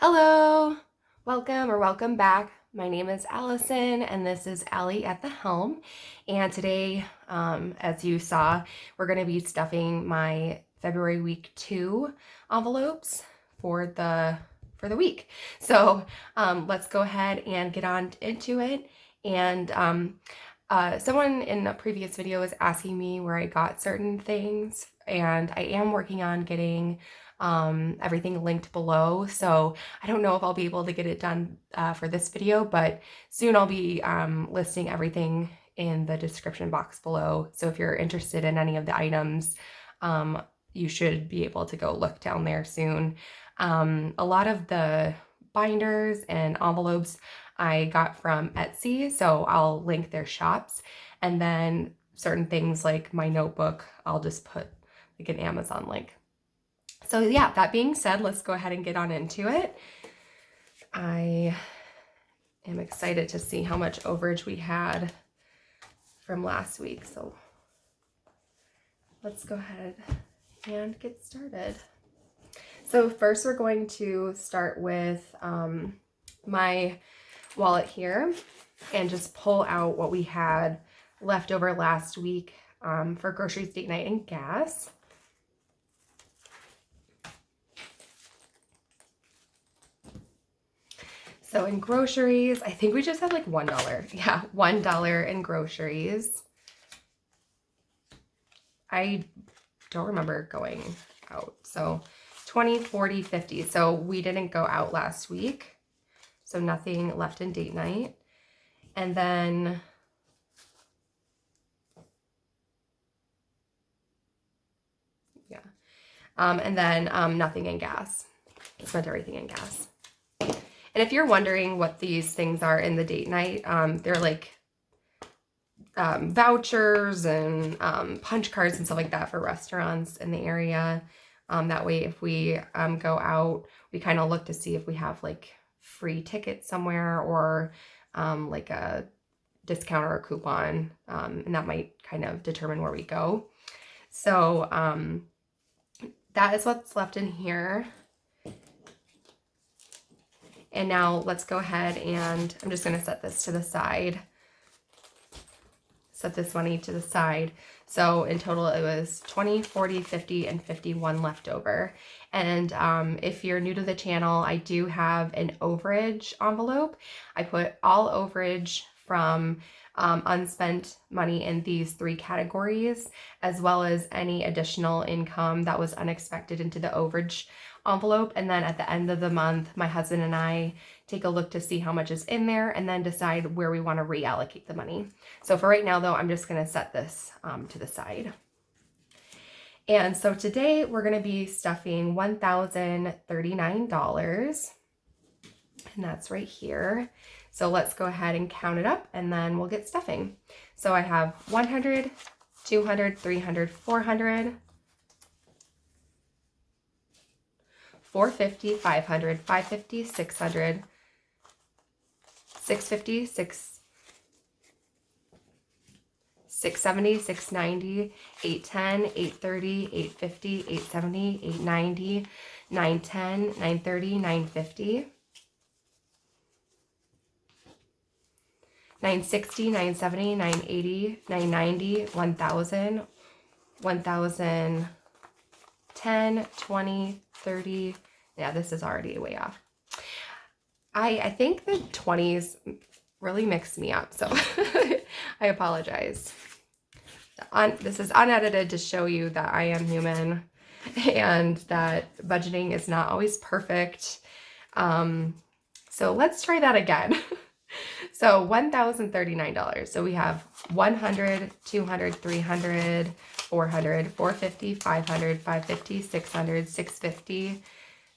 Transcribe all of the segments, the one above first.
Hello, welcome back. My name is Allison and this is Allie at the helm. And today, as you saw, we're going to be stuffing my February week 2 envelopes for the week. So let's go ahead and get on into it. And someone in a previous video was asking me where I got certain things, and I am working on getting everything linked below. So I don't know if I'll be able to get it done for this video, but soon I'll be listing everything in the description box below. So if you're interested in any of the items, you should be able to go look down there soon. A lot of the binders and envelopes I got from Etsy, so I'll link their shops. And then certain things like my notebook, I'll just put like an Amazon link. So yeah, that being said, let's go ahead and get on into it. I am excited to see how much overage we had from last week. So let's go ahead and get started. So first we're going to start with my wallet here and just pull out what we had left over last week for groceries, date night, and gas. So in groceries, I think we just had like $1. Yeah, $1 in groceries. I don't remember going out. So 20, 40, 50. So we didn't go out last week. So nothing left in date night. And then nothing in gas. Spent everything in gas. And if you're wondering what these things are in the date night, they're like vouchers and punch cards and stuff like that for restaurants in the area. That way, if we go out, we kind of look to see if we have like free tickets somewhere or like a discount or a coupon, and that might kind of determine where we go. So that is what's left in here. And now let's go ahead and I'm just going to set this to the side. Set this money to the side. So in total it was 20, 40, 50, and 51 left over. And if you're new to the channel, I do have an overage envelope. I put all overage from unspent money in these 3 categories, as well as any additional income that was unexpected into the overage envelope. And then at the end of the month, my husband and I take a look to see how much is in there and then decide where we want to reallocate the money. So for right now though, I'm just going to set this to the side. And so today we're going to be stuffing $1,039, and that's right here. So let's go ahead and count it up and then we'll get stuffing. So I have 100, 200, 300, 400, 450, 500, 550, 600, 650, 670, 690, 810, 830, 850, 870, 890, 910, 930, 950, 960, 970, 980, 990, 1000, 1010, 20, 30. Yeah, this is already way off. I think the 20s really mixed me up, so I apologize. This is unedited to show you that I am human and that budgeting is not always perfect. So let's try that again. So $1,039. So we have 100, 200, 300, 400, 450, 500, 550, 600, 650,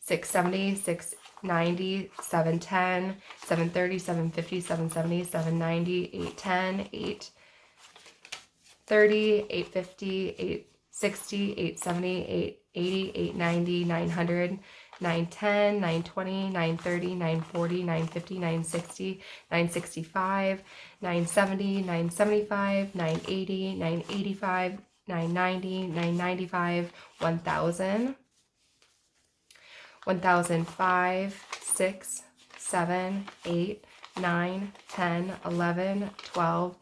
670, 690, 710, 730, 750, 770, 790, 810, 830, 850, 860, 870, 880, 890, 900, 910, 920, 930, 940, 950, 960, 965, 970, 975, 980, 985, 990, 995, 1000, 1005, 6, 7, 8, 9, 10, 11, 12,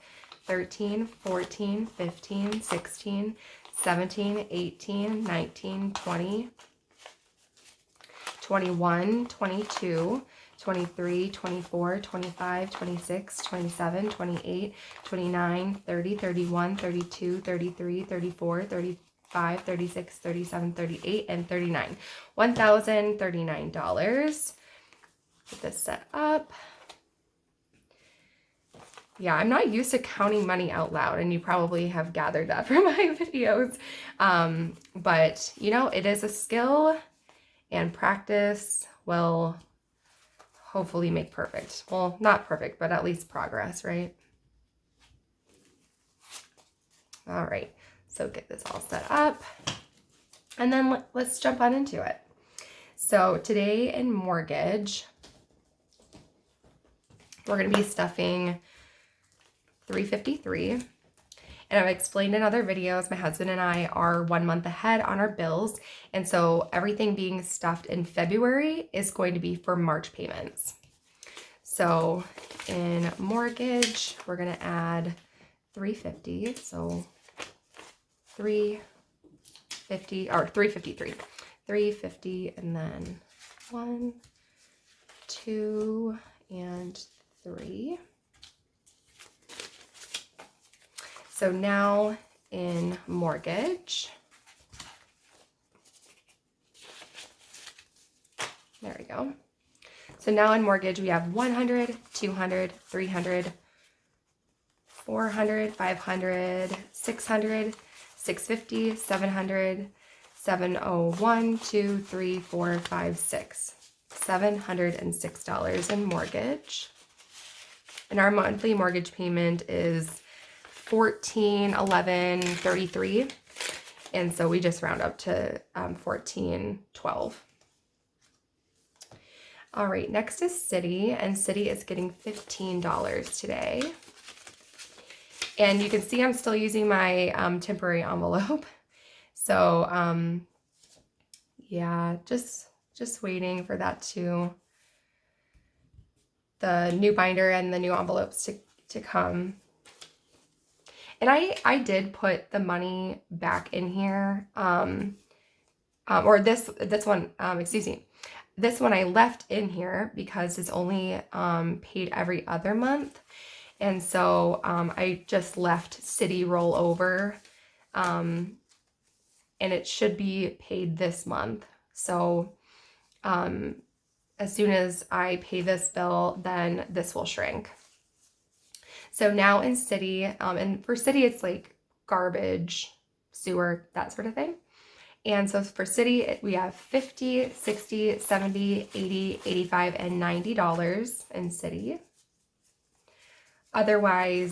13, 14, 15, 16, 17, 18, 19, 20, 21, 22, 23, 24, 25, 26, 27, 28, 29, 30, 31, 32, 33, 34, 35, 36, 37, 38, and 39. $1,039. Get this set up. Yeah, I'm not used to counting money out loud, and you probably have gathered that from my videos. But, you know, it is a skill, and practice will hopefully make perfect. Well, not perfect, but at least progress, right? All right, so get this all set up, and then let's jump on into it. So today in mortgage, we're going to be stuffing $353. And I've explained in other videos, my husband and I are 1 month ahead on our bills. And so everything being stuffed in February is going to be for March payments. So in mortgage, we're going to add $350. So $350 or $353. $350, and then 1, 2, and 3. So now in mortgage, there we go. So now in mortgage, we have 100, 200, 300, 400, 500, 600, 650, 700, 701, 2, 3, 4, 5, 6. $706 in mortgage. And our monthly mortgage payment is $1,411.33, and so we just round up to $1,412. All right, next is City, and City is getting $15 today. And you can see I'm still using my temporary envelope. So yeah, just waiting for that the new binder and the new envelopes to come. And I did put the money back in here, or this one, excuse me. This one I left in here because it's only paid every other month. And so I just left City roll over, and it should be paid this month. So as soon as I pay this bill, then this will shrink. So now in City, and for City, it's like garbage, sewer, that sort of thing. And so for City, we have $50, $60, $70, $80, $85, and $90 in City. Otherwise,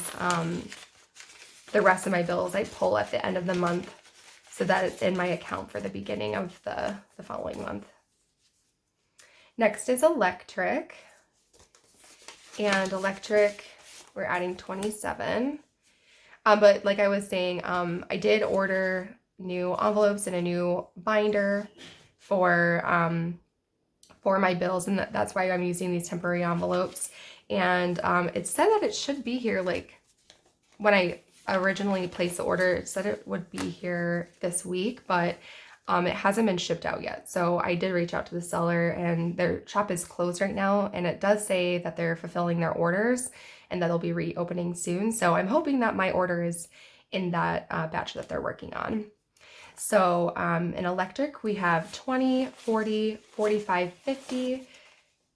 the rest of my bills I pull at the end of the month so that it's in my account for the beginning of the following month. Next is electric. And electric, we're adding 27. But like I was saying, I did order new envelopes and a new binder for my bills, and that's why I'm using these temporary envelopes. And it said that it should be here, like when I originally placed the order, it said it would be here this week, but it hasn't been shipped out yet. So I did reach out to the seller, and their shop is closed right now, and it does say that they're fulfilling their orders and that they'll be reopening soon. So I'm hoping that my order is in that batch that they're working on. So in electric, we have 20, 40, 45, 50,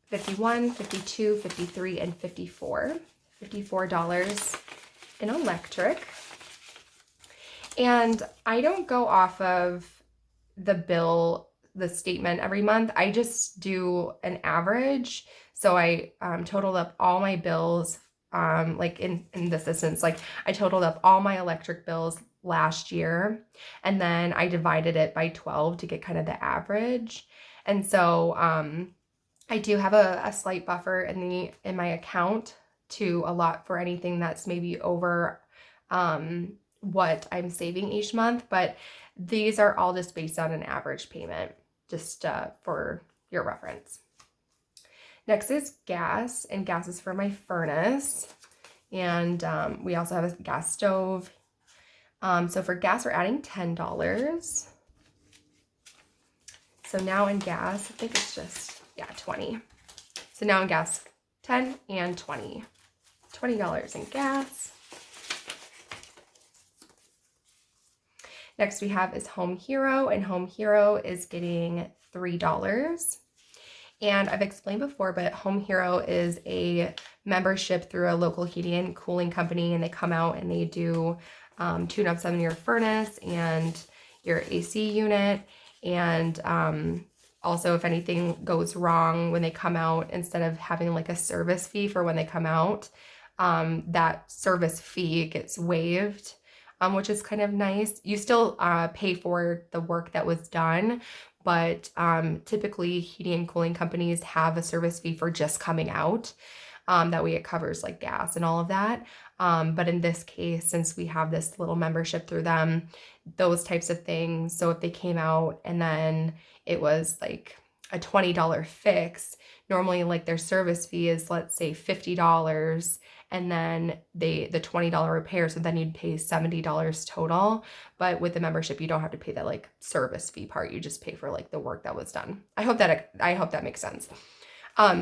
51, 52, 53, and 54. $54 in electric. And I don't go off of the bill, the statement every month. I just do an average. So I totaled up all my bills, like in this instance, like I totaled up all my electric bills last year, and then I divided it by 12 to get kind of the average. And so I do have a slight buffer in my account to allot for anything that's maybe over what I'm saving each month, but these are all just based on an average payment, just for your reference. Next is gas, and gas is for my furnace. And we also have a gas stove. So for gas, we're adding $10. So now in gas, I think it's just, yeah, 20. So now in gas, 10 and 20. $20 in gas. Next we have is Home Hero, and Home Hero is getting $3. And I've explained before, but Home Hero is a membership through a local heating and cooling company, and they come out and they do tune-ups on your furnace and your AC unit. And also, if anything goes wrong when they come out, instead of having like a service fee for when they come out, that service fee gets waived, which is kind of nice. You still pay for the work that was done, but typically heating and cooling companies have a service fee for just coming out. That way it covers like gas and all of that. But in this case, since we have this little membership through them, those types of things. So if they came out and then it was like a $20 fix, normally like their service fee is, let's say, $50, and then the $20 repair, so then you'd pay $70 total. But with the membership, you don't have to pay that like service fee part. You just pay for like the work that was done. I hope that makes sense.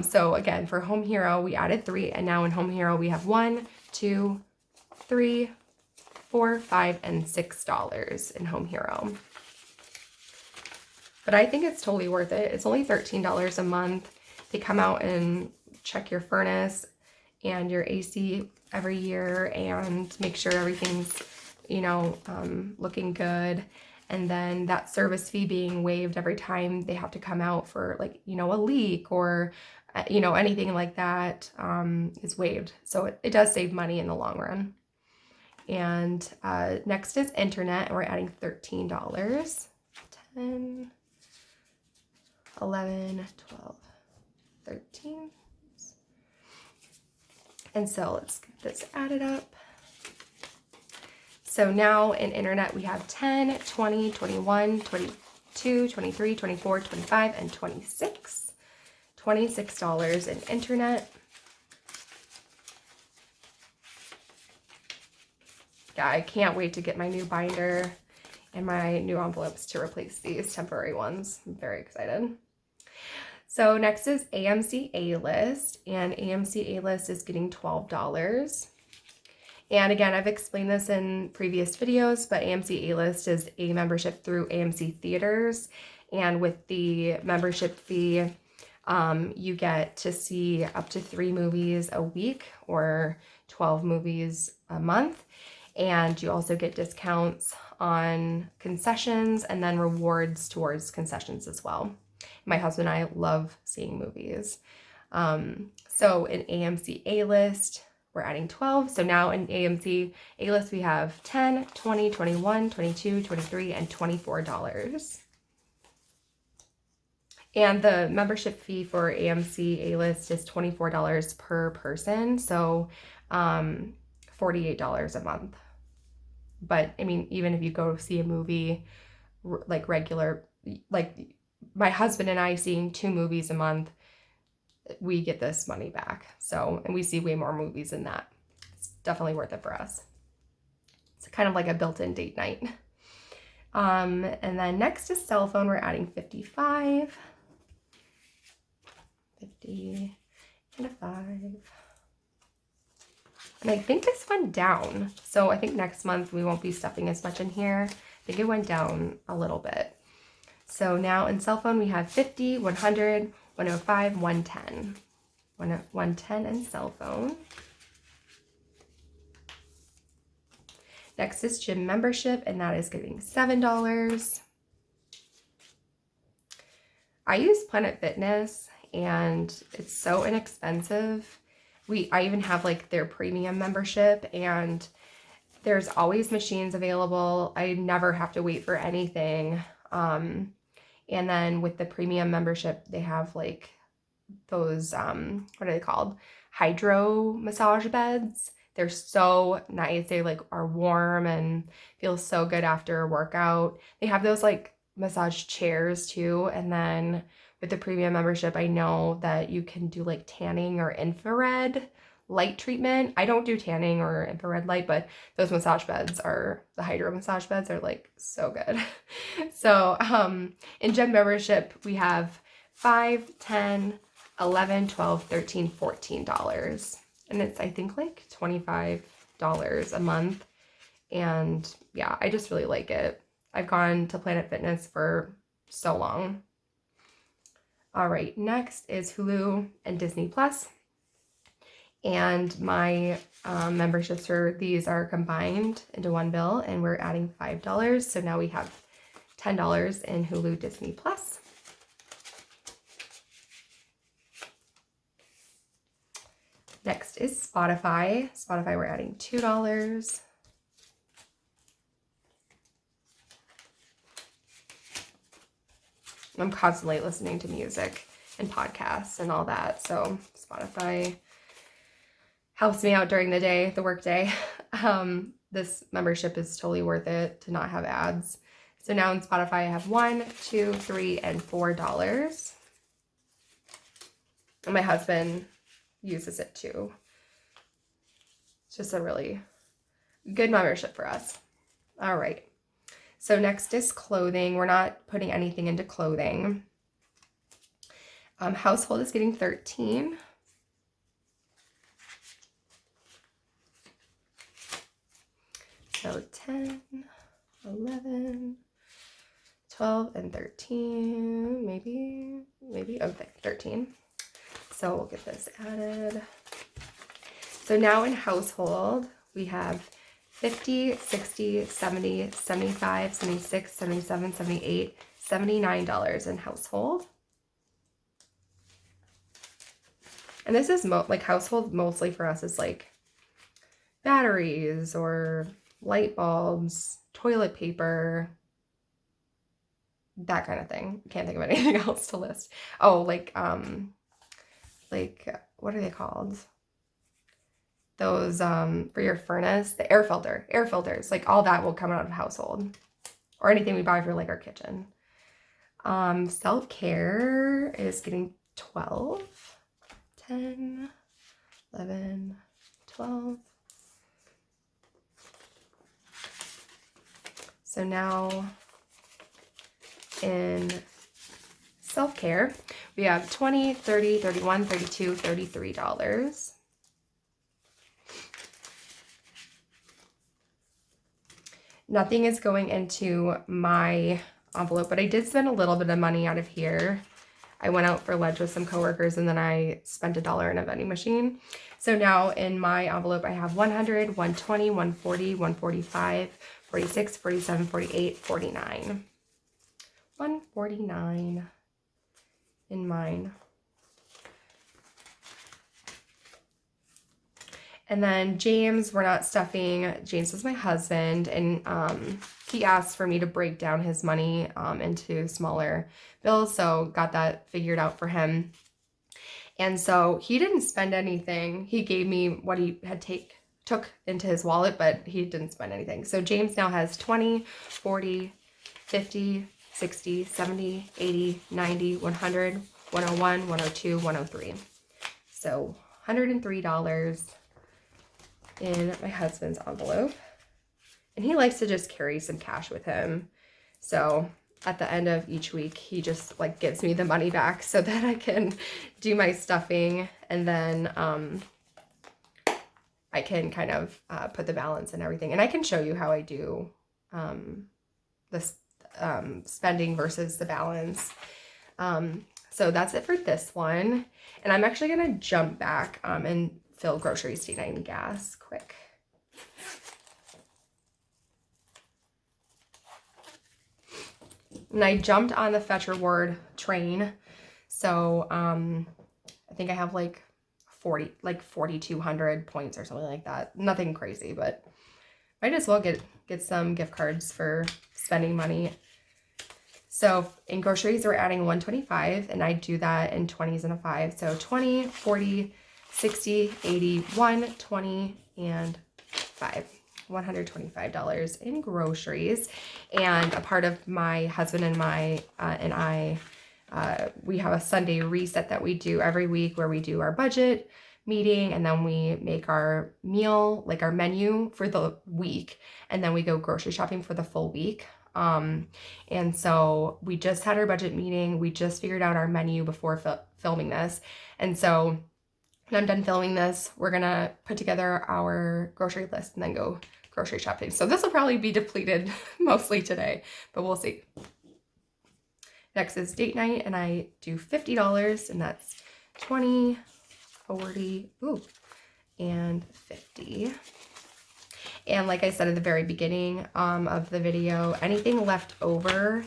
So again, for Home Hero, we added 3, and now in Home Hero we have 1, 2, 3, 4, 5, and $6 in Home Hero. But I think it's totally worth it. It's only $13 a month. They come out and check your furnace and your AC every year and make sure everything's, looking good. And then that service fee being waived every time they have to come out for like, a leak or, anything like that is waived. So it does save money in the long run. And next is internet, and we're adding $13. 10, 11, 12, 13. And so let's get this added up. So now in internet we have 10, 20, 21, 22, 23, 24, 25, and 26. $26 in internet. Yeah, I can't wait to get my new binder and my new envelopes to replace these temporary ones. I'm very excited. So next is AMC A-List, and AMC A-List is getting $12. And again, I've explained this in previous videos, but AMC A-List is a membership through AMC Theaters, and with the membership fee, you get to see up to 3 movies a week or 12 movies a month. And you also get discounts on concessions and then rewards towards concessions as well. My husband and I love seeing movies. So in AMC A-List, we're adding 12. So now in AMC A-List, we have 10, 20, 21, 22, 23, and $24. And the membership fee for AMC A-List is $24 per person. So $48 a month. But I mean, even if you go see a movie like regular, like my husband and I seeing 2 movies a month, we get this money back. So, and we see way more movies than that. It's definitely worth it for us. It's kind of like a built-in date night. And then next is cell phone. We're adding 55. 50 and a 5. And I think this went down. So I think next month we won't be stuffing as much in here. I think it went down a little bit. So now in cell phone we have 50, 100, 105, 110. 110 in cell phone. Next is gym membership, and that is getting $7. I use Planet Fitness, and it's so inexpensive. I even have like their premium membership, and there's always machines available. I never have to wait for anything. And then with the premium membership, they have like those, what are they called? Hydro massage beds. They're so nice. They like are warm and feel so good after a workout. They have those like massage chairs too. And then with the premium membership, I know that you can do like tanning or infrared light treatment. I don't do tanning or infrared light, but those massage beds the hydro massage beds are like so good. So in gym membership, we have $5, $10, $11, $12, $13, $14. And it's, I think, like $25 a month. And yeah, I just really like it. I've gone to Planet Fitness for so long. All right, next is Hulu and Disney Plus. And my memberships for these are combined into one bill, and we're adding $5. So now we have $10 in Hulu Disney Plus. Next is Spotify. Spotify, we're adding $2. I'm constantly listening to music and podcasts and all that. So Spotify helps me out during the day, the work day. This membership is totally worth it to not have ads. So now in Spotify, I have $1, $2, $3, and $4. And my husband uses it too. It's just a really good membership for us. All right. So next is clothing. We're not putting anything into clothing. Household is getting $13. So 10, 11, 12, and 13, maybe, okay, 13. So we'll get this added. So now in household, we have $50, $60, $70, $75, $76, $77, $78, $79 in household. And this is like household mostly for us is like batteries or light bulbs, toilet paper, that kind of thing. Can't think of anything else to list. Oh, like what are they called? Those for your furnace, the air filters, like all that will come out of household, or anything we buy for like our kitchen. Self-care is getting 12, 10, 11, 12. So now in self-care, we have $20, $30, $31, $32, $33. Nothing is going into my envelope, but I did spend a little bit of money out of here. I went out for lunch with some coworkers, and then I spent $1 in a vending machine. So now in my envelope, I have 100, 120, 140, 145, 46, 47, 48, 49. 149 in mine. And then James, we're not stuffing. James is my husband, and he asked for me to break down his money into smaller bills, so got that figured out for him. And so he didn't spend anything. He gave me what he had took into his wallet, but he didn't spend anything. So James now has 20, 40, 50, 60, 70, 80, 90, 100, 101, 102, 103. So $103 in my husband's envelope. And he likes to just carry some cash with him. So at the end of each week, he just like gives me the money back so that I can do my stuffing, and then I can kind of put the balance and everything. And I can show you how I do this spending versus the balance. So that's it for this one. And I'm actually going to jump back and fill groceries, tea, and gas quick. And I jumped on the Fetch Reward train. So I think I have like 4,200 points or something like that. Nothing crazy, but might as well get some gift cards for spending money. So in groceries, we're adding 125, and I do that in 20s and a 5. So 20, 40, 60, 80, 120, and 5. $125 in groceries. And a part of my husband and I we have a Sunday reset that we do every week where we do our budget meeting, and then we make our meal, like our menu for the week, and then we go grocery shopping for the full week. And so we just had our budget meeting. We just figured out our menu before filming this. And so when I'm done filming this, we're gonna put together our grocery list and then go grocery shopping. So this will probably be depleted mostly today, but we'll see. Next is date night, and I do $50, and that's 20, 40, and 50. And like I said at the very beginning of the video, anything left over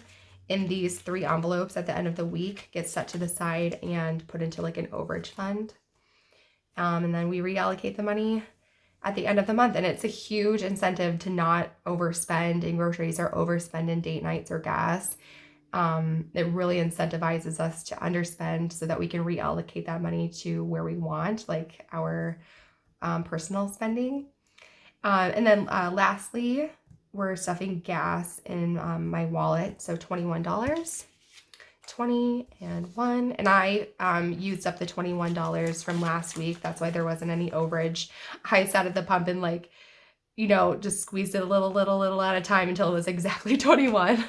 in these 3 envelopes at the end of the week gets set to the side and put into like an overage fund. And then we reallocate the money at the end of the month. And it's a huge incentive to not overspend in groceries or overspend in date nights or gas. It really incentivizes us to underspend so that we can reallocate that money to where we want, like our personal spending. And then lastly, we're stuffing gas in my wallet. So $21, 20 and 1. And I used up the $21 from last week. That's why there wasn't any overage. I sat at the pump and like, you know, just squeezed it a little at a time until it was exactly 21.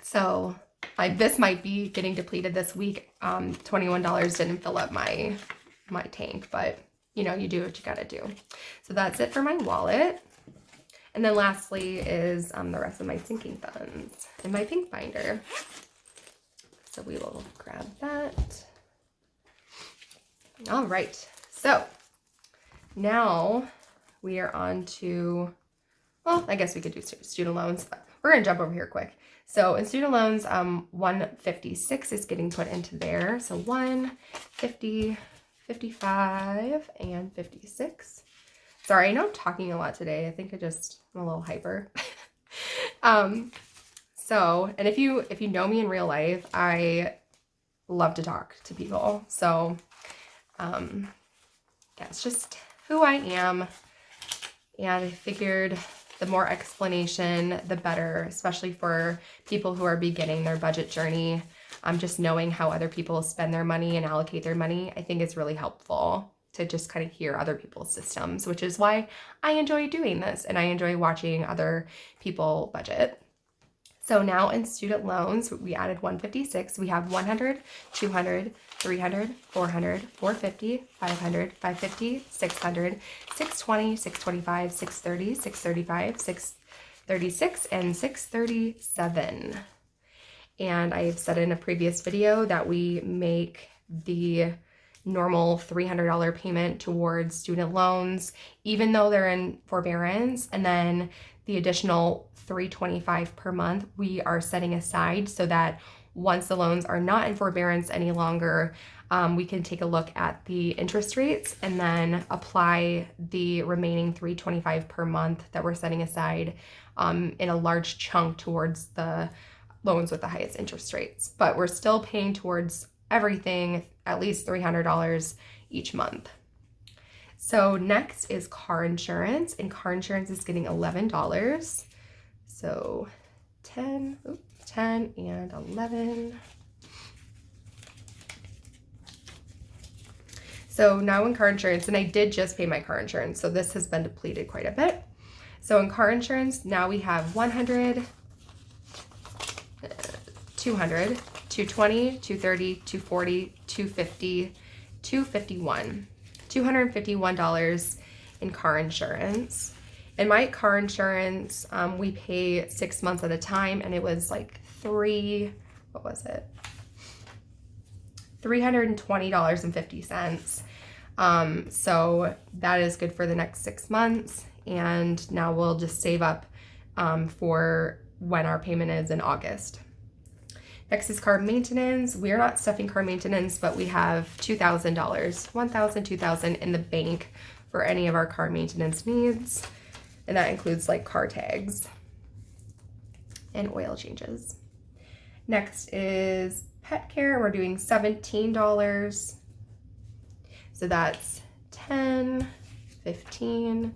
So like this might be getting depleted this week. $21 didn't fill up my tank, but you know, you do what you gotta do. So that's it for my wallet. And then lastly is the rest of my sinking funds in my pink binder. So we will grab that. All right, so now we are on to, well, I guess we could do student loans, but we're gonna jump over here quick. So in student loans, 156 is getting put into there. So 150, 55, and 56. Sorry, I know I'm talking a lot today. I think I'm a little hyper. So, and if you know me in real life, I love to talk to people. So, yeah, it's just who I am. And I figured the more explanation, the better, especially for people who are beginning their budget journey. Just knowing how other people spend their money and allocate their money, I think is really helpful to just kind of hear other people's systems, which is why I enjoy doing this and I enjoy watching other people budget. So now in student loans, we added 156. We have 100, 200, 300, 400, 450, 500, 550, 600, 620, 625, 630, 635, 636, and 637. And I've said in a previous video that we make the normal $300 payment towards student loans, even though they're in forbearance, and then the additional $325 per month we are setting aside so that once the loans are not in forbearance any longer, we can take a look at the interest rates and then apply the remaining $325 per month that we're setting aside in a large chunk towards the loans with the highest interest rates. But we're still paying towards everything at least $300 each month. So next is car insurance, and car insurance is getting $11. So 10 and 11. So now in car insurance, and I did just pay my car insurance, so this has been depleted quite a bit. So in car insurance, now we have 100, 200, 220, 230, 240, 250, 251. $251 in car insurance. In my car insurance, we pay 6 months at a time, and it was like $320.50. So that is good for the next 6 months. And now we'll just save up for when our payment is in August. Next is car maintenance. We're not stuffing car maintenance, but we have $2,000, $1,000, $2,000 in the bank for any of our car maintenance needs. And that includes like car tags and oil changes. Next is pet care. We're doing $17. So that's 10, 15,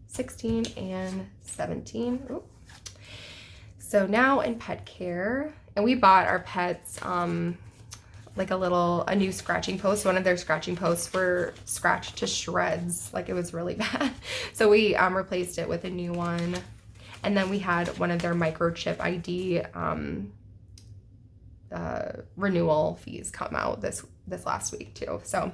16, and 17. Ooh. So now in pet care, And we bought our pets like a new scratching post. One of their scratching posts were scratched to shreds. Like, it was really bad. So we replaced it with a new one. And then we had one of their microchip ID renewal fees come out this last week too. So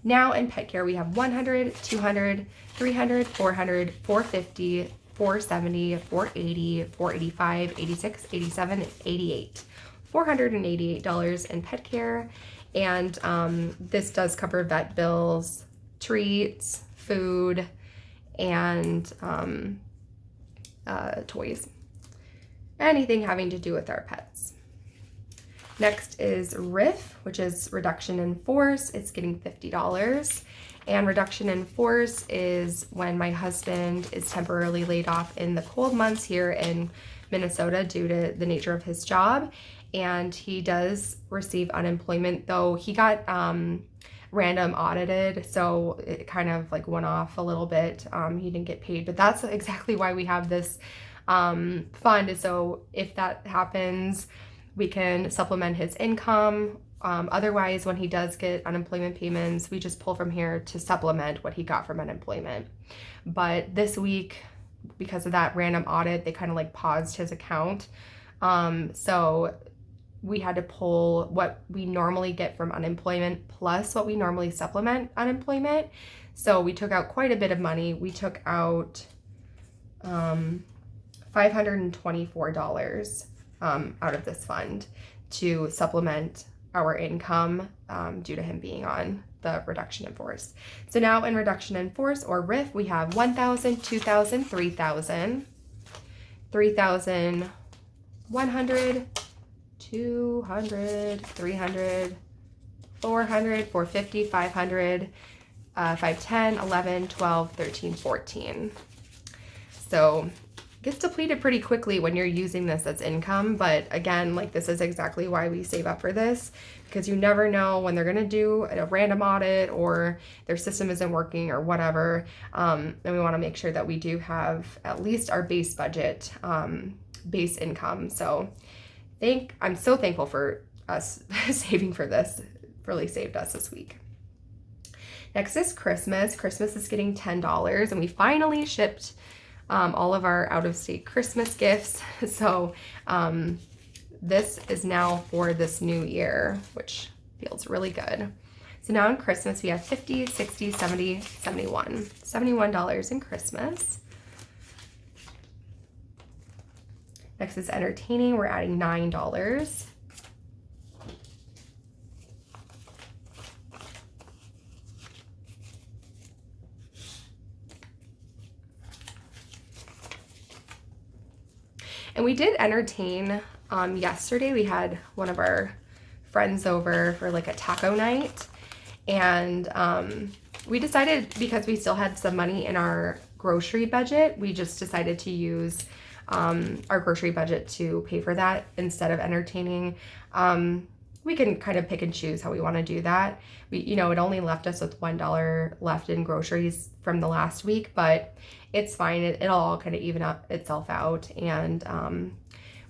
now in pet care, we have 100, 200, 300, 400, 450, 470, 480, 485, 86, 87, 88. $488 in pet care. And this does cover vet bills, treats, food, and toys. Anything having to do with our pets. Next is RIF, which is reduction in force. It's getting $50. And reduction in force is when my husband is temporarily laid off in the cold months here in Minnesota due to the nature of his job. And he does receive unemployment, though he got random audited, so it kind of like went off a little bit. He didn't get paid, but that's exactly why we have this fund. So if that happens, we can supplement his income. Otherwise, when he does get unemployment payments, we just pull from here to supplement what he got from unemployment. But this week, because of that random audit, they kind of like paused his account. So we had to pull what we normally get from unemployment plus what we normally supplement unemployment. So we took out quite a bit of money. We took out $524 out of this fund to supplement our income due to him being on the reduction in force. So now in reduction in force, or RIF, we have 1,000, 2,000, 3,000, 3,100, 200, 300, 400, 450, 500, 510, 11, 12, 13, 14. So gets depleted pretty quickly when you're using this as income. But again, like, this is exactly why we save up for this, because you never know when they're going to do a random audit or their system isn't working or whatever. And we want to make sure that we do have at least our base budget, base income. So I'm so thankful for us saving for this. It really saved us this week. Next is Christmas. Christmas is getting $10, and we finally shipped all of our out-of-state Christmas gifts. So this is now for this new year, which feels really good. So now in Christmas, we have 50, 60, 70, 71. $71 in Christmas. Next is entertaining. We're adding $9. And we did entertain yesterday. We had one of our friends over for like a taco night. And we decided, because we still had some money in our grocery budget, we just decided to use our grocery budget to pay for that instead of entertaining. We can kind of pick and choose how we want to do that. It only left us with $1 left in groceries from the last week, but it's fine. It'll all kind of even up itself out. And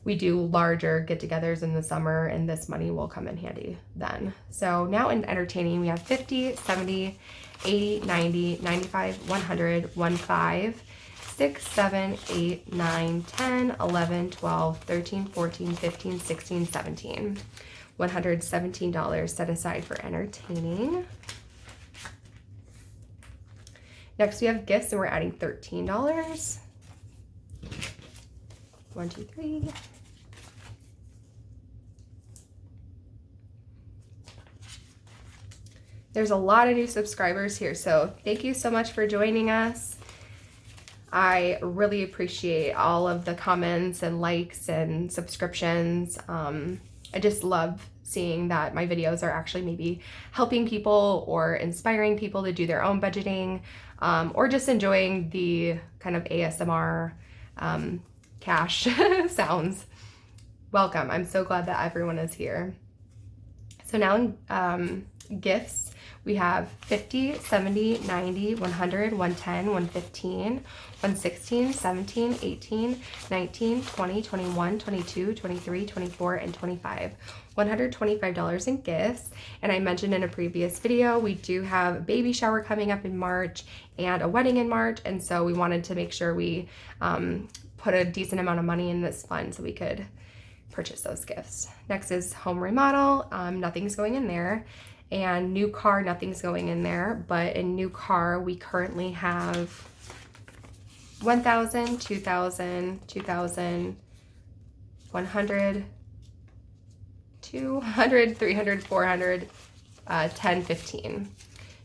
we do larger get-togethers in the summer, and this money will come in handy then. So now in entertaining, we have 50, 70, 80, 90, 95, 100, 15, 6, 7, 8, 9, 10, 11, 12, 13, 14, 15, 16, 17. $117 set aside for entertaining. Next, we have gifts, and we're adding $13. 1, 2, 3. There's a lot of new subscribers here, so thank you so much for joining us. I really appreciate all of the comments and likes and subscriptions. I just love seeing that my videos are actually maybe helping people or inspiring people to do their own budgeting, or just enjoying the kind of ASMR cash sounds. Welcome. I'm so glad that everyone is here. So now gifts, We have 50, 70, 90, 100, 110, 115, 116, 17, 18, 19, 20, 21, 22, 23, 24, and 25. $125 in gifts. And I mentioned in a previous video, we do have a baby shower coming up in March and a wedding in March. And so we wanted to make sure we put a decent amount of money in this fund so we could purchase those gifts. Next is home remodel. Nothing's going in there. And new car, nothing's going in there. But in new car, we currently have 1,000, 2,000, 2,000, 100, 200, 300, 400, 10, 15.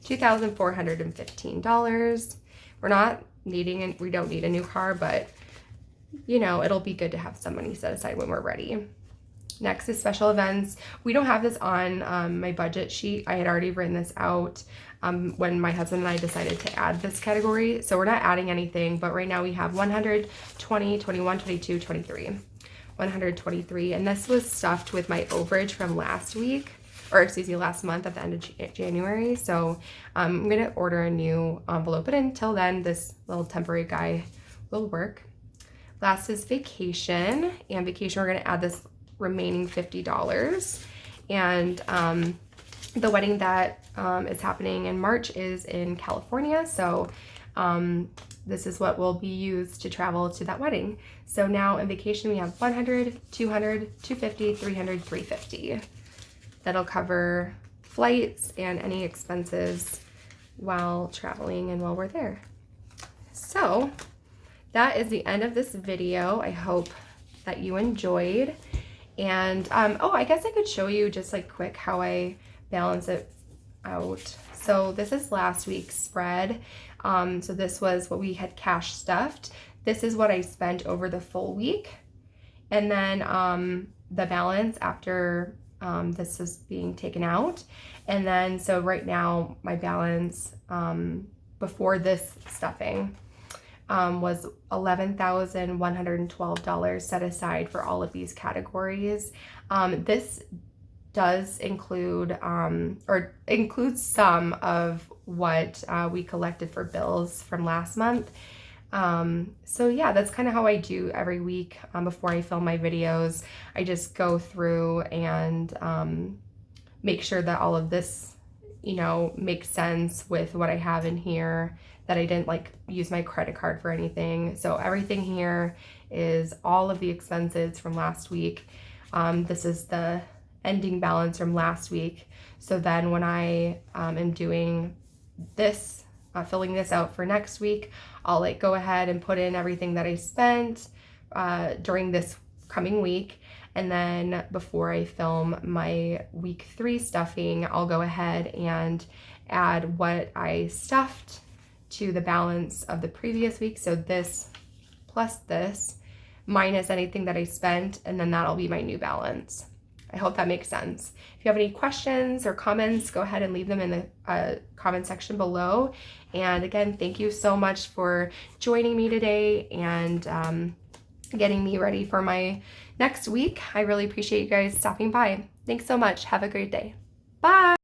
$2,415. We're not needing, we don't need a new car, but you know, it'll be good to have some money set aside when we're ready. Next is special events. We don't have this on my budget sheet. I had already written this out when my husband and I decided to add this category. So we're not adding anything, but right now we have 120, 21, 22, 23. 123, and this was stuffed with my overage from last week, or excuse me, last month at the end of January. So I'm gonna order a new envelope, but until then, this little temporary guy will work. Last is vacation, and vacation, we're gonna add this remaining $50. And the wedding that is happening in March is in California, so this is what will be used to travel to that wedding. So now in vacation, we have 100, 200, 250, 300, 350. That'll cover flights and any expenses while traveling and while we're there. So that is the end of this video. I hope that you enjoyed. And oh, I guess I could show you just like quick how I balance it out. So this is last week's spread. So this was what we had cash stuffed. This is what I spent over the full week. And then the balance after this is being taken out. And then, so right now my balance before this stuffing was $11,112 set aside for all of these categories. This does include or includes some of what we collected for bills from last month. So yeah, that's kind of how I do every week before I film my videos. I just go through and make sure that all of this, you know, makes sense with what I have in here, that I didn't like use my credit card for anything. So everything here is all of the expenses from last week. This is the ending balance from last week. So then when I am doing this, filling this out for next week, I'll like go ahead and put in everything that I spent during this coming week. And then before I film my week 3 stuffing, I'll go ahead and add what I stuffed to the balance of the previous week. So this plus this minus anything that I spent, and then that'll be my new balance. I hope that makes sense. If you have any questions or comments, go ahead and leave them in the comment section below. And again, thank you so much for joining me today and getting me ready for my next week. I really appreciate you guys stopping by. Thanks so much. Have a great day. Bye.